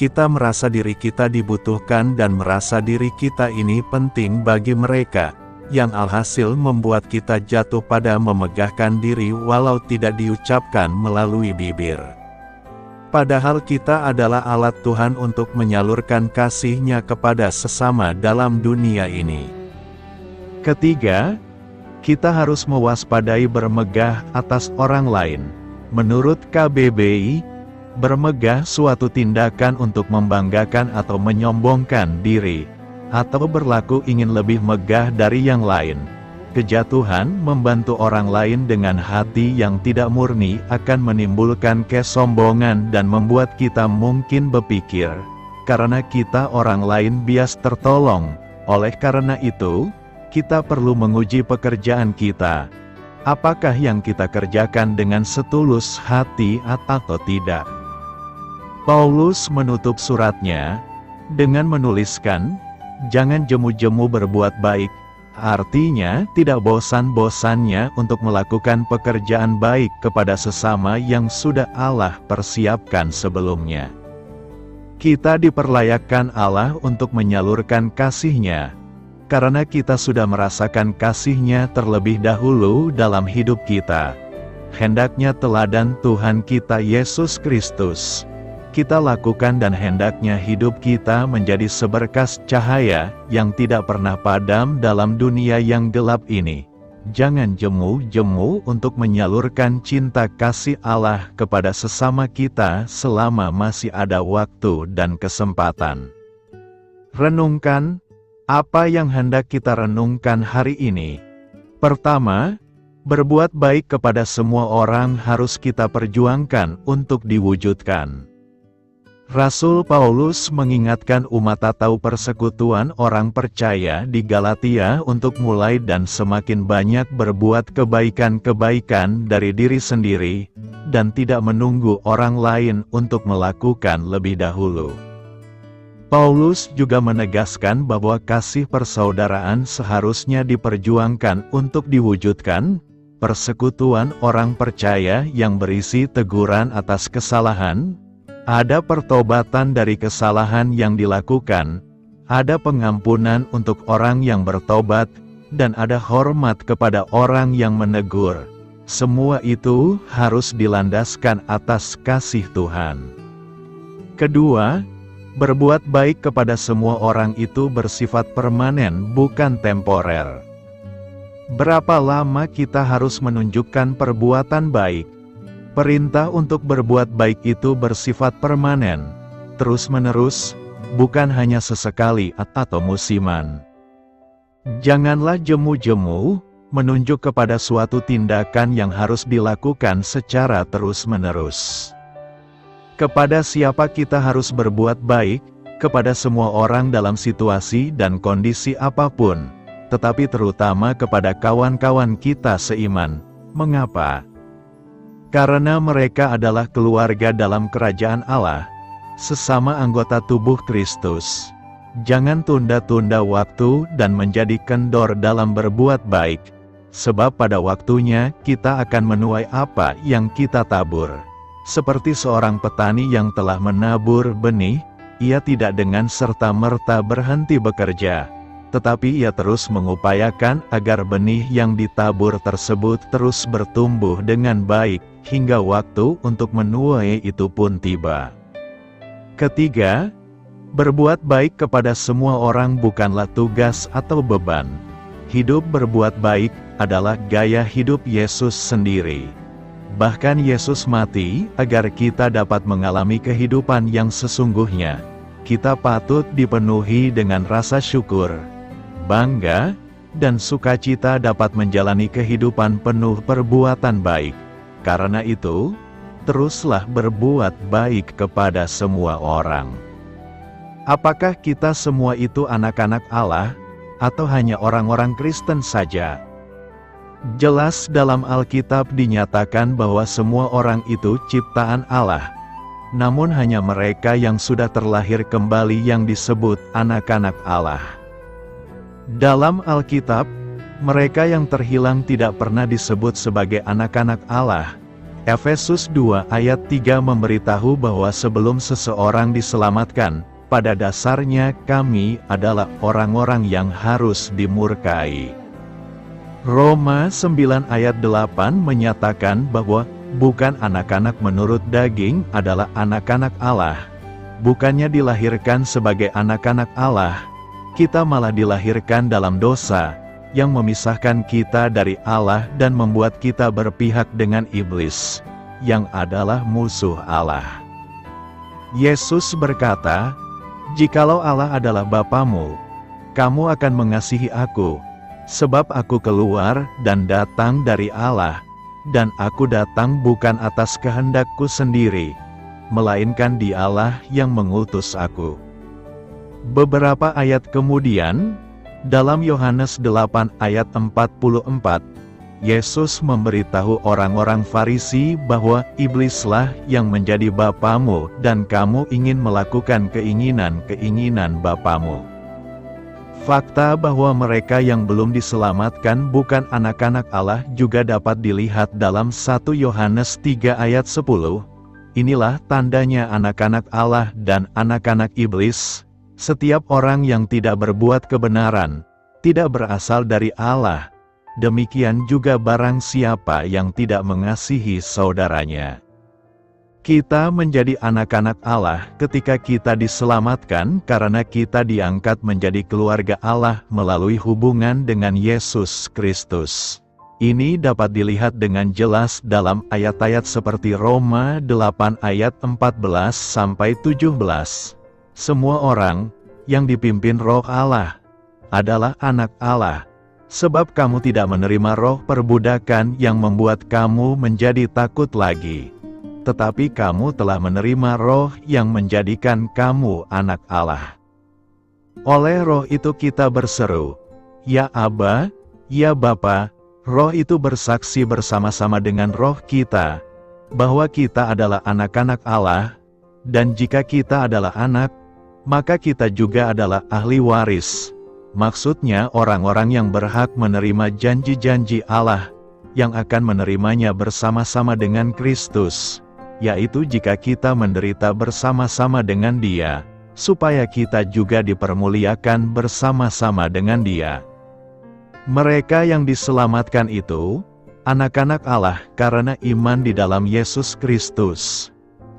[SPEAKER 1] kita merasa diri kita dibutuhkan dan merasa diri kita ini penting bagi mereka, yang alhasil membuat kita jatuh pada memegahkan diri walau tidak diucapkan melalui bibir. Padahal kita adalah alat Tuhan untuk menyalurkan kasih-Nya kepada sesama dalam dunia ini. Ketiga, kita harus mewaspadai bermegah atas orang lain. Menurut KBBI, bermegah suatu tindakan untuk membanggakan atau menyombongkan diri, atau berlaku ingin lebih megah dari yang lain. Kejatuhan membantu orang lain dengan hati yang tidak murni akan menimbulkan kesombongan dan membuat kita mungkin berpikir, karena kita orang lain bias tertolong. Oleh karena itu, kita perlu menguji pekerjaan kita. apakah yang kita kerjakan dengan setulus hati atau tidak. Paulus menutup suratnya dengan menuliskan, jangan jemu-jemu berbuat baik, artinya tidak bosan-bosannya untuk melakukan pekerjaan baik kepada sesama yang sudah Allah persiapkan sebelumnya. Kita diperlayakkan Allah untuk menyalurkan kasih-Nya, karena kita sudah merasakan kasih-Nya terlebih dahulu dalam hidup kita. Hendaknya teladan Tuhan kita Yesus Kristus kita lakukan dan hendaknya hidup kita menjadi seberkas cahaya yang tidak pernah padam dalam dunia yang gelap ini. Jangan jemu-jemu untuk menyalurkan cinta kasih Allah kepada sesama kita selama masih ada waktu dan kesempatan. Renungkan, apa yang hendak kita renungkan hari ini? Pertama, berbuat baik kepada semua orang harus kita perjuangkan untuk diwujudkan. Rasul Paulus mengingatkan umat atau persekutuan orang percaya di Galatia untuk mulai dan semakin banyak berbuat kebaikan-kebaikan dari diri sendiri, dan tidak menunggu orang lain untuk melakukan lebih dahulu. Paulus juga menegaskan bahwa kasih persaudaraan seharusnya diperjuangkan untuk diwujudkan. Persekutuan orang percaya yang berisi teguran atas kesalahan, ada pertobatan dari kesalahan yang dilakukan, ada pengampunan untuk orang yang bertobat, dan ada hormat kepada orang yang menegur. Semua itu harus dilandaskan atas kasih Tuhan. Kedua, berbuat baik kepada semua orang itu bersifat permanen, bukan temporer. Berapa lama kita harus menunjukkan perbuatan baik? Perintah untuk berbuat baik itu bersifat permanen, terus-menerus, bukan hanya sesekali atau musiman. Janganlah jemu-jemu menunjuk kepada suatu tindakan yang harus dilakukan secara terus-menerus. Kepada siapa kita harus berbuat baik? Kepada semua orang dalam situasi dan kondisi apapun, tetapi terutama kepada kawan-kawan kita seiman. Mengapa? Karena mereka adalah keluarga dalam kerajaan Allah, sesama anggota tubuh Kristus. Jangan tunda-tunda waktu dan menjadi kendor dalam berbuat baik, sebab pada waktunya kita akan menuai apa yang kita tabur. Seperti seorang petani yang telah menabur benih, ia tidak dengan serta-merta berhenti bekerja, tetapi ia terus mengupayakan agar benih yang ditabur tersebut terus bertumbuh dengan baik, hingga waktu untuk menuai itu pun tiba. Ketiga, berbuat baik kepada semua orang bukanlah tugas atau beban. Hidup berbuat baik adalah gaya hidup Yesus sendiri. Bahkan Yesus mati agar kita dapat mengalami kehidupan yang sesungguhnya. Kita patut dipenuhi dengan rasa syukur, bangga, dan sukacita dapat menjalani kehidupan penuh perbuatan baik. Karena itu, teruslah berbuat baik kepada semua orang. Apakah kita semua itu anak-anak Allah, atau hanya orang-orang Kristen saja? Jelas dalam Alkitab dinyatakan bahwa semua orang itu ciptaan Allah, namun hanya mereka yang sudah terlahir kembali yang disebut anak-anak Allah. Dalam Alkitab, mereka yang terhilang tidak pernah disebut sebagai anak-anak Allah. Efesus 2 ayat 3 memberitahu bahwa sebelum seseorang diselamatkan, pada dasarnya kami adalah orang-orang yang harus dimurkai. Roma 9 ayat 8 menyatakan bahwa bukan anak-anak menurut daging adalah anak-anak Allah. Bukannya dilahirkan sebagai anak-anak Allah, kita malah dilahirkan dalam dosa, yang memisahkan kita dari Allah dan membuat kita berpihak dengan iblis, yang adalah musuh Allah. Yesus berkata, "Jikalau Allah adalah Bapamu, kamu akan mengasihi aku, sebab aku keluar dan datang dari Allah, dan aku datang bukan atas kehendakku sendiri, melainkan Dialah yang mengutus aku." Beberapa ayat kemudian, dalam Yohanes 8 ayat 44, Yesus memberitahu orang-orang Farisi bahwa iblislah yang menjadi bapamu dan kamu ingin melakukan keinginan-keinginan bapamu. Fakta bahwa mereka yang belum diselamatkan bukan anak-anak Allah juga dapat dilihat dalam 1 Yohanes 3 ayat 10. Inilah tandanya anak-anak Allah dan anak-anak iblis. Setiap orang yang tidak berbuat kebenaran, tidak berasal dari Allah. Demikian juga barang siapa yang tidak mengasihi saudaranya. Kita menjadi anak-anak Allah ketika kita diselamatkan karena kita diangkat menjadi keluarga Allah melalui hubungan dengan Yesus Kristus. Ini dapat dilihat dengan jelas dalam ayat-ayat seperti Roma 8 ayat 14-17. Semua orang yang dipimpin Roh Allah adalah anak Allah. Sebab kamu tidak menerima roh perbudakan yang membuat kamu menjadi takut lagi. Tetapi kamu telah menerima roh yang menjadikan kamu anak Allah. Oleh roh itu kita berseru, "Ya Aba, ya Bapa." Roh itu bersaksi bersama-sama dengan roh kita, bahwa kita adalah anak-anak Allah, dan jika kita adalah anak, maka kita juga adalah ahli waris. Maksudnya orang-orang yang berhak menerima janji-janji Allah, yang akan menerimanya bersama-sama dengan Kristus, yaitu jika kita menderita bersama-sama dengan Dia, supaya kita juga dipermuliakan bersama-sama dengan Dia. Mereka yang diselamatkan itu, anak-anak Allah karena iman di dalam Yesus Kristus.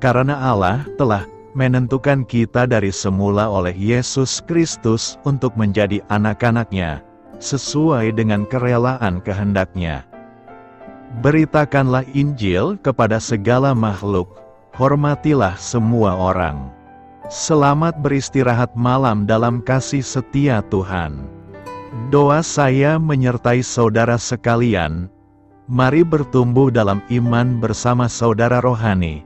[SPEAKER 1] Karena Allah telah menentukan kita dari semula oleh Yesus Kristus untuk menjadi anak-anak-Nya, sesuai dengan kerelaan kehendak-Nya. Beritakanlah Injil kepada segala makhluk, hormatilah semua orang. Selamat beristirahat malam dalam kasih setia Tuhan. Doa saya menyertai saudara sekalian. Mari bertumbuh dalam iman bersama saudara rohani.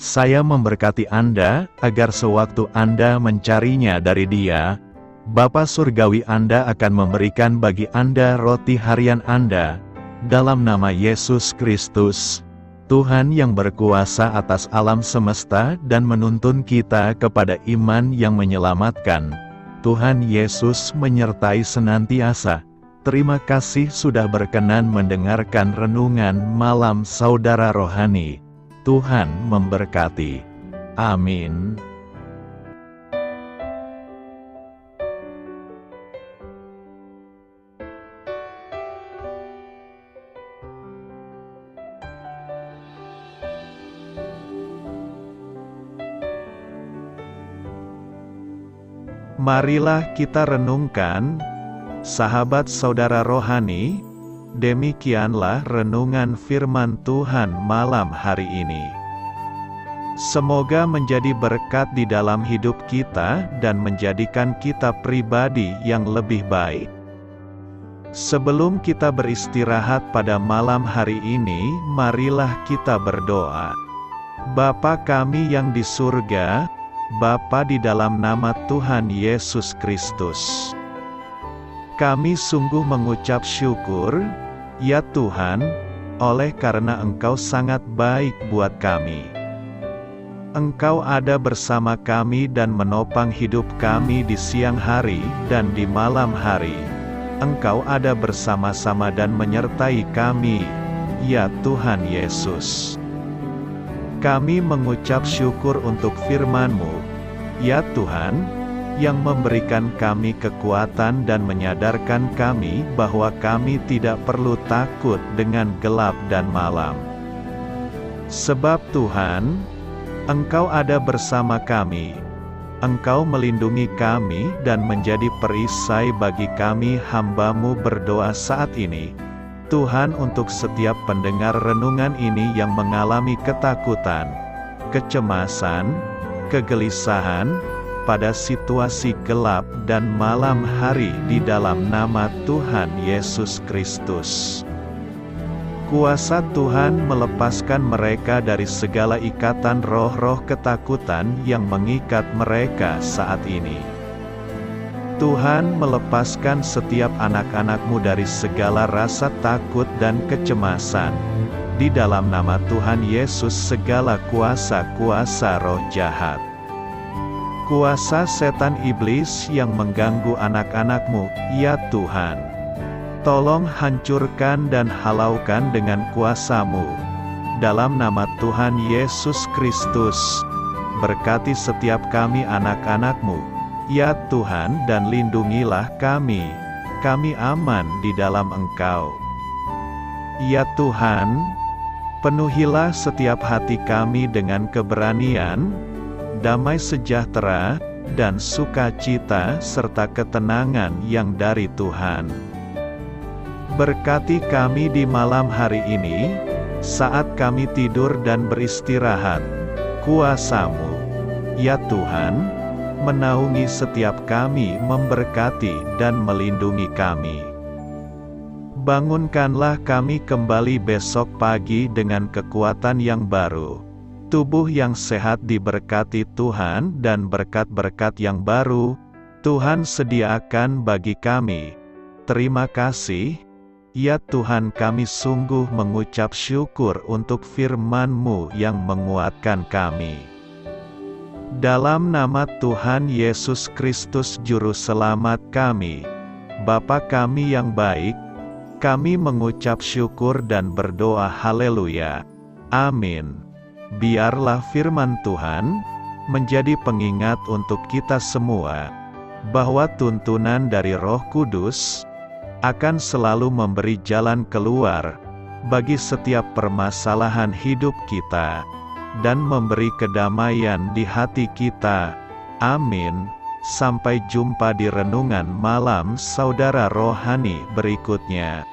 [SPEAKER 1] Saya memberkati Anda, agar sewaktu Anda mencarinya dari Dia, Bapa Surgawi Anda akan memberikan bagi Anda roti harian Anda, dalam nama Yesus Kristus, Tuhan yang berkuasa atas alam semesta dan menuntun kita kepada iman yang menyelamatkan. Tuhan Yesus menyertai senantiasa. Terima kasih sudah berkenan mendengarkan renungan malam saudara rohani. Tuhan memberkati. Amin. Marilah kita renungkan, sahabat saudara rohani. Demikianlah renungan firman Tuhan malam hari ini. Semoga menjadi berkat di dalam hidup kita dan menjadikan kita pribadi yang lebih baik. Sebelum kita beristirahat pada malam hari ini, marilah kita berdoa. Bapa kami yang di surga, Bapa di dalam nama Tuhan Yesus Kristus, kami sungguh mengucap syukur, ya Tuhan, oleh karena Engkau sangat baik buat kami. Engkau ada bersama kami dan menopang hidup kami di siang hari dan di malam hari. Engkau ada bersama-sama dan menyertai kami, ya Tuhan Yesus. Kami mengucap syukur untuk firman-Mu, ya Tuhan, yang memberikan kami kekuatan dan menyadarkan kami bahwa kami tidak perlu takut dengan gelap dan malam. Sebab Tuhan, Engkau ada bersama kami. Engkau melindungi kami dan menjadi perisai bagi kami hamba-Mu berdoa saat ini. Tuhan, untuk setiap pendengar renungan ini yang mengalami ketakutan, kecemasan, kegelisahan, pada situasi gelap dan malam hari di dalam nama Tuhan Yesus Kristus. Kuasa Tuhan melepaskan mereka dari segala ikatan roh-roh ketakutan yang mengikat mereka saat ini. Tuhan melepaskan setiap anak-anak-Mu dari segala rasa takut dan kecemasan. Di dalam nama Tuhan Yesus segala kuasa-kuasa roh jahat, kuasa setan iblis yang mengganggu anak-anak-Mu, ya Tuhan, tolong hancurkan dan halaukan dengan kuasa-Mu. Dalam nama Tuhan Yesus Kristus, berkati setiap kami anak-anak-Mu, ya Tuhan, dan lindungilah kami aman di dalam Engkau. Ya Tuhan, penuhilah setiap hati kami dengan keberanian, damai sejahtera, dan sukacita serta ketenangan yang dari Tuhan. Berkati kami di malam hari ini, saat kami tidur dan beristirahat. Kuasa-Mu, ya Tuhan, menaungi setiap kami, memberkati dan melindungi kami. Bangunkanlah kami kembali besok pagi dengan kekuatan yang baru, tubuh yang sehat diberkati Tuhan, dan berkat-berkat yang baru Tuhan sediakan bagi kami. Terima kasih, ya Tuhan, kami sungguh mengucap syukur untuk firman-Mu yang menguatkan kami. Dalam nama Tuhan Yesus Kristus Juru Selamat kami, Bapa kami yang baik, kami mengucap syukur dan berdoa haleluya. Amin. Biarlah firman Tuhan menjadi pengingat untuk kita semua, bahwa tuntunan dari Roh Kudus akan selalu memberi jalan keluar bagi setiap permasalahan hidup kita, dan memberi kedamaian di hati kita. Amin. Sampai jumpa di renungan malam saudara rohani berikutnya.